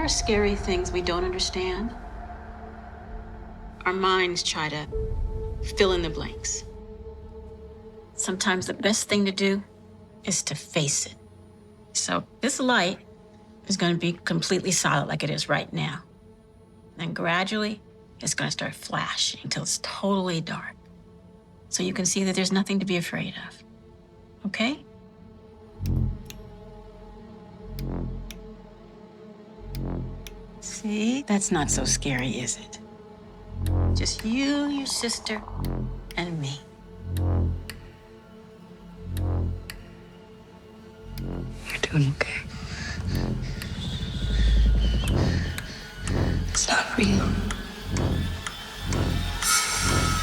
are scary things we don't understand, our minds try to fill in the blanks. Sometimes the best thing to do is to face it. So this light is going to be completely solid like it is right now. Then gradually, it's going to start flashing until it's totally dark. So you can see that there's nothing to be afraid of. Okay? See? That's not so scary, is it? Just you, your sister, and me. You're doing okay. It's not real.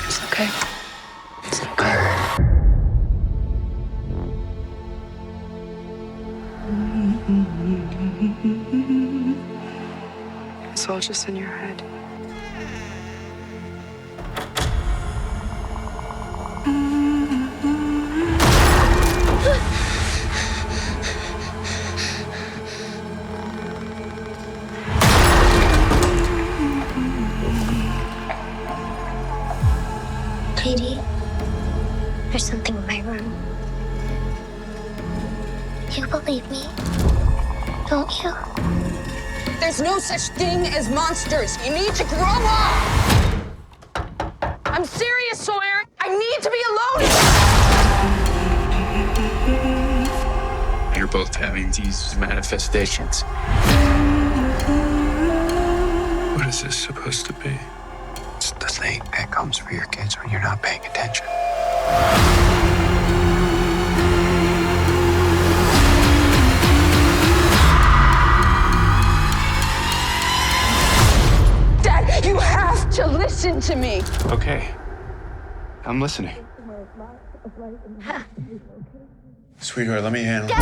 It's okay. It's okay. It's all just in your head. Katie, there's something in my room. You believe me, don't you? There's no such thing as monsters. You need to grow up. I'm serious, Sawyer. I need to be alone. You're both having these manifestations. What is this supposed to be? It's the thing that comes for your kids when you're not paying attention. Dad, you have to listen to me. Okay. I'm listening. Sweetheart, let me handle it.